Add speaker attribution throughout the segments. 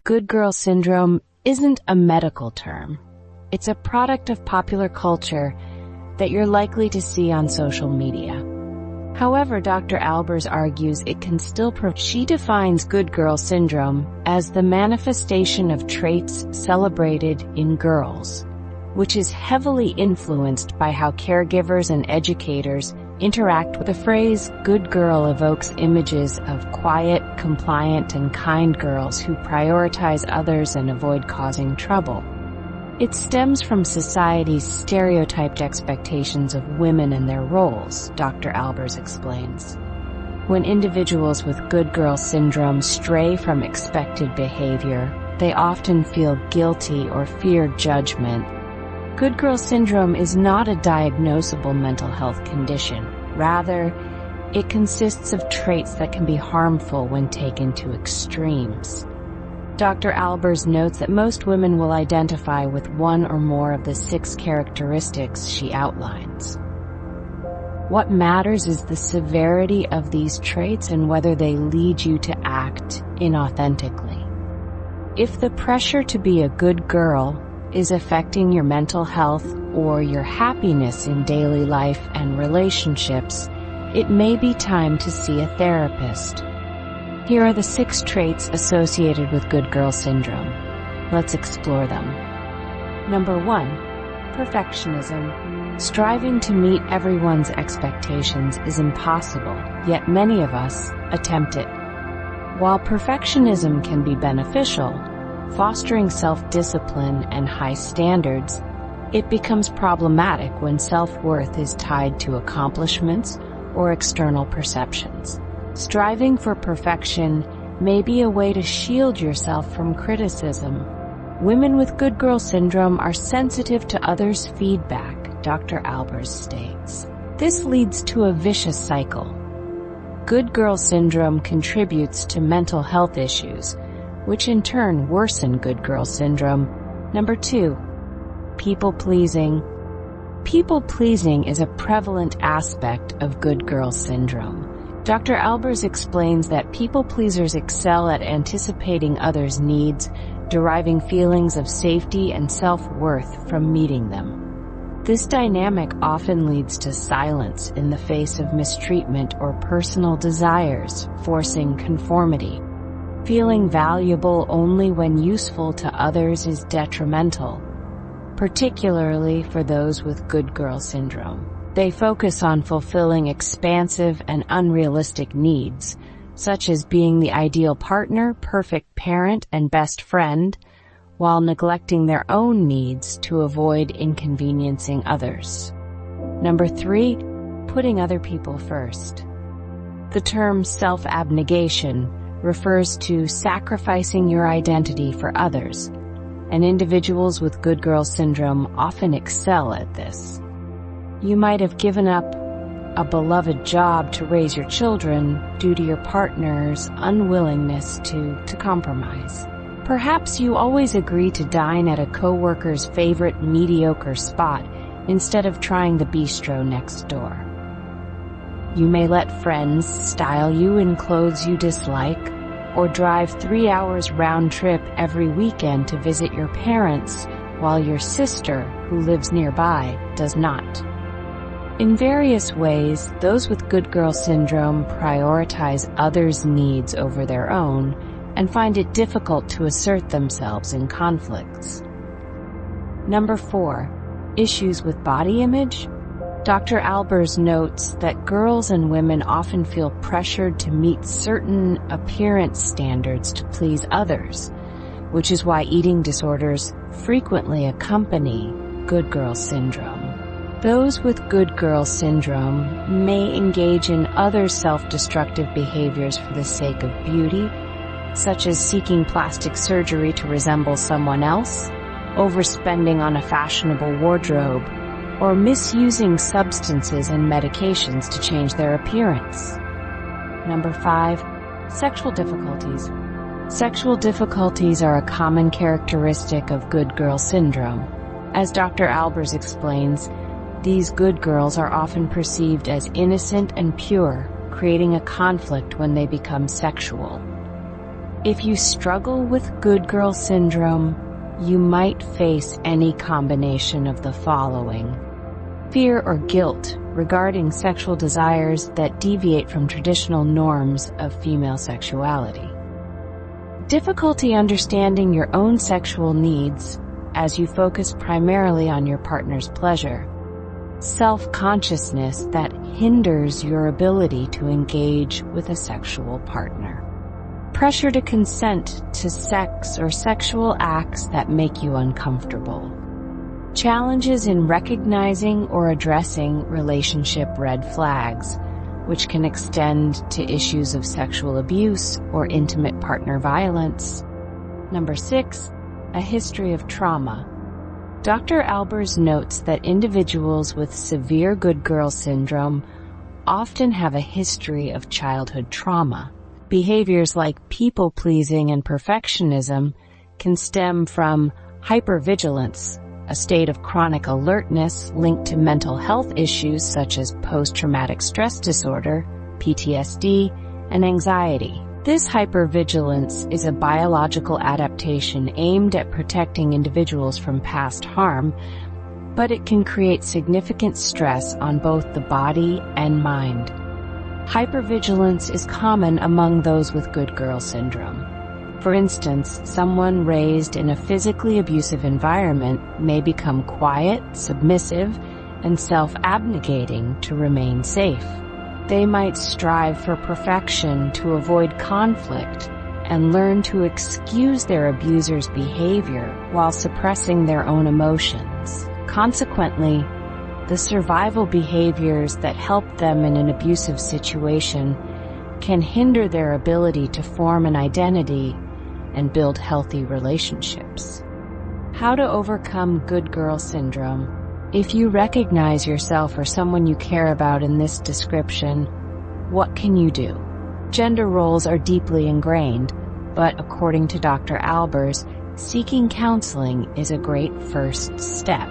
Speaker 1: good girl syndrome isn't a medical term. It's a product of popular culture that you're likely to see on social media. However, Dr. Albers argues it can still She defines good girl syndrome as the manifestation of traits celebrated in girls, which is heavily influenced by how caregivers and educators interact with the phrase good girl evokes images of quiet, compliant, and kind girls who prioritize others and avoid causing trouble. It stems from society's stereotyped expectations of women and their roles, Dr. Albers explains. When individuals with good girl syndrome stray from expected behavior, they often feel guilty or fear judgment. Good girl syndrome is not a diagnosable mental health condition. Rather, it consists of traits that can be harmful when taken to extremes. Dr. Albers notes that most women will identify with one or more of the 6 characteristics she outlines. What matters is the severity of these traits and whether they lead you to act inauthentically. If the pressure to be a good girl is affecting your mental health or your happiness in daily life and relationships, it may be time to see a therapist. Here are the 6 traits associated with good girl syndrome. Let's explore them. Number 1, perfectionism. Striving to meet everyone's expectations is impossible, yet many of us attempt it. While perfectionism can be beneficial, fostering self-discipline and high standards, it becomes problematic when self-worth is tied to accomplishments or external perceptions. Striving for perfection may be a way to shield yourself from criticism. Women with good girl syndrome are sensitive to others' feedback, Dr. Albers states. This leads to a vicious cycle. Good girl syndrome contributes to mental health issues, which in turn worsen good girl syndrome. Number 2, people-pleasing. People-pleasing is a prevalent aspect of good girl syndrome. Dr. Albers explains that people-pleasers excel at anticipating others' needs, deriving feelings of safety and self-worth from meeting them. This dynamic often leads to silence in the face of mistreatment or personal desires, forcing conformity. Feeling valuable only when useful to others is detrimental, particularly for those with good girl syndrome. They focus on fulfilling expansive and unrealistic needs, such as being the ideal partner, perfect parent, and best friend, while neglecting their own needs to avoid inconveniencing others. Number 3, putting other people first. The term self-abnegation refers to sacrificing your identity for others, and individuals with good girl syndrome often excel at this. You might have given up a beloved job to raise your children due to your partner's unwillingness to compromise. Perhaps you always agree to dine at a coworker's favorite mediocre spot instead of trying the bistro next door. You may let friends style you in clothes you dislike, or drive 3 hours round trip every weekend to visit your parents while your sister, who lives nearby, does not. In various ways, those with good girl syndrome prioritize others' needs over their own and find it difficult to assert themselves in conflicts. Number 4, issues with body image. Dr. Albers notes that girls and women often feel pressured to meet certain appearance standards to please others, which is why eating disorders frequently accompany good girl syndrome. Those with good girl syndrome may engage in other self-destructive behaviors for the sake of beauty, such as seeking plastic surgery to resemble someone else, overspending on a fashionable wardrobe, or misusing substances and medications to change their appearance. Number 5, sexual difficulties. Sexual difficulties are a common characteristic of good girl syndrome. As Dr. Albers explains, these good girls are often perceived as innocent and pure, creating a conflict when they become sexual. If you struggle with good girl syndrome, you might face any combination of the following: fear or guilt regarding sexual desires that deviate from traditional norms of female sexuality. Difficulty understanding your own sexual needs as you focus primarily on your partner's pleasure. Self-consciousness that hinders your ability to engage with a sexual partner. Pressure to consent to sex or sexual acts that make you uncomfortable. Challenges in recognizing or addressing relationship red flags, which can extend to issues of sexual abuse or intimate partner violence. Number 6, a history of trauma. Dr. Albers notes that individuals with severe good girl syndrome often have a history of childhood trauma. Behaviors like people-pleasing and perfectionism can stem from hypervigilance, a state of chronic alertness linked to mental health issues such as post-traumatic stress disorder, PTSD, and anxiety. This hypervigilance is a biological adaptation aimed at protecting individuals from past harm, but it can create significant stress on both the body and mind. Hypervigilance is common among those with good girl syndrome. For instance, someone raised in a physically abusive environment may become quiet, submissive, and self-abnegating to remain safe. They might strive for perfection to avoid conflict and learn to excuse their abuser's behavior while suppressing their own emotions. Consequently, the survival behaviors that help them in an abusive situation can hinder their ability to form an identity and build healthy relationships. How to overcome good girl syndrome. If you recognize yourself or someone you care about in this description, what can you do? Gender roles are deeply ingrained, but according to Dr. Albers, seeking counseling is a great first step.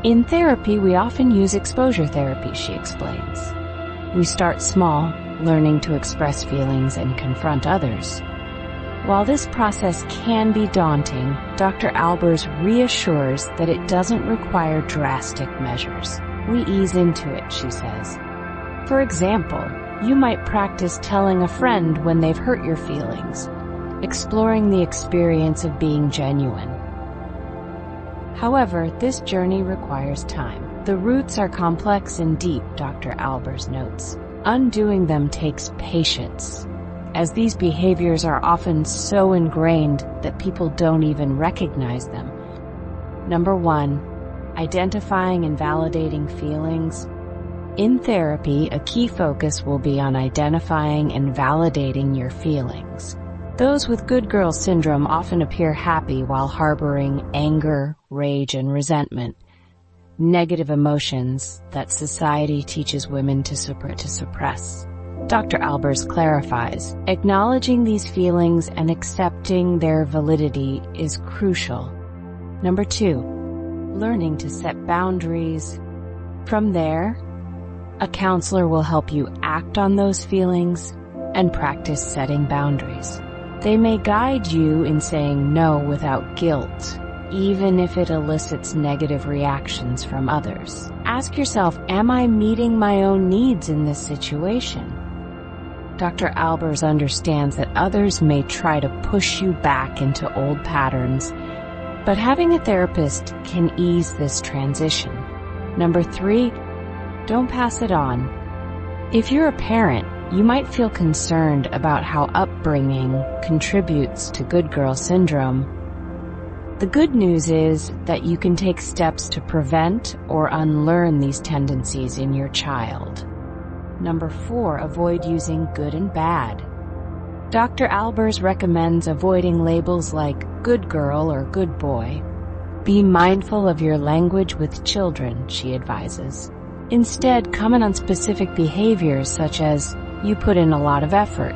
Speaker 1: In therapy, we often use exposure therapy, she explains. We start small, learning to express feelings and confront others. While this process can be daunting, Dr. Albers reassures that it doesn't require drastic measures. We ease into it, she says. For example, you might practice telling a friend when they've hurt your feelings, exploring the experience of being genuine. However, this journey requires time. The roots are complex and deep, Dr. Albers notes. Undoing them takes patience, as these behaviors are often so ingrained that people don't even recognize them. Number 1, identifying and validating feelings. In therapy, a key focus will be on identifying and validating your feelings. Those with good girl syndrome often appear happy while harboring anger, rage, and resentment, negative emotions that society teaches women to suppress. Dr. Albers clarifies, acknowledging these feelings and accepting their validity is crucial. Number 2, learning to set boundaries. From there, a counselor will help you act on those feelings and practice setting boundaries. They may guide you in saying no without guilt, even if it elicits negative reactions from others. Ask yourself, am I meeting my own needs in this situation? Dr. Albers understands that others may try to push you back into old patterns, but having a therapist can ease this transition. Number 3, don't pass it on. If you're a parent, you might feel concerned about how upbringing contributes to good girl syndrome. The good news is that you can take steps to prevent or unlearn these tendencies in your child. Number 4, avoid using good and bad. Dr. Albers recommends avoiding labels like good girl or good boy. Be mindful of your language with children, she advises. Instead, comment on specific behaviors such as, you put in a lot of effort.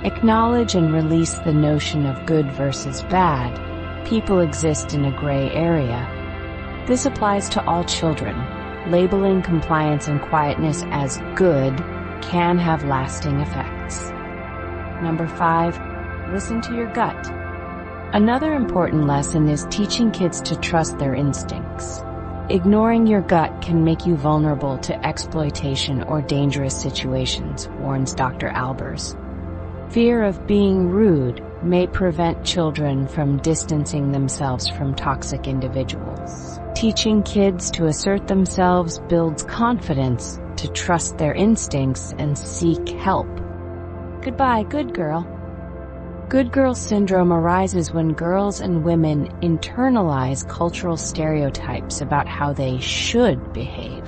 Speaker 1: Acknowledge and release the notion of good versus bad. People exist in a gray area. This applies to all children. Labeling compliance and quietness as good can have lasting effects. Number 5, listen to your gut. Another important lesson is teaching kids to trust their instincts. Ignoring your gut can make you vulnerable to exploitation or dangerous situations, warns Dr. Albers. Fear of being rude may prevent children from distancing themselves from toxic individuals. Teaching kids to assert themselves builds confidence to trust their instincts and seek help. Goodbye, good girl. Good girl syndrome arises when girls and women internalize cultural stereotypes about how they should behave.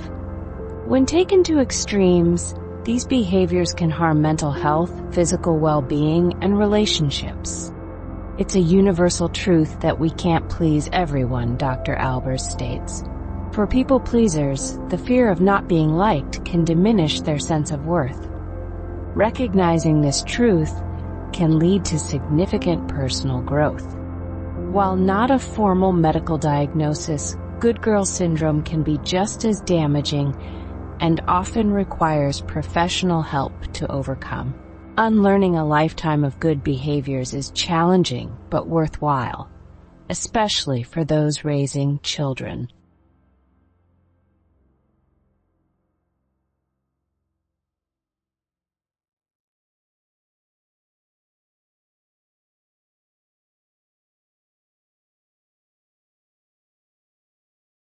Speaker 1: When taken to extremes, these behaviors can harm mental health, physical well-being, and relationships. It's a universal truth that we can't please everyone, Dr. Albers states. For people pleasers, the fear of not being liked can diminish their sense of worth. Recognizing this truth can lead to significant personal growth. While not a formal medical diagnosis, good girl syndrome can be just as damaging and often requires professional help to overcome. Unlearning a lifetime of good behaviors is challenging but worthwhile, especially for those raising children.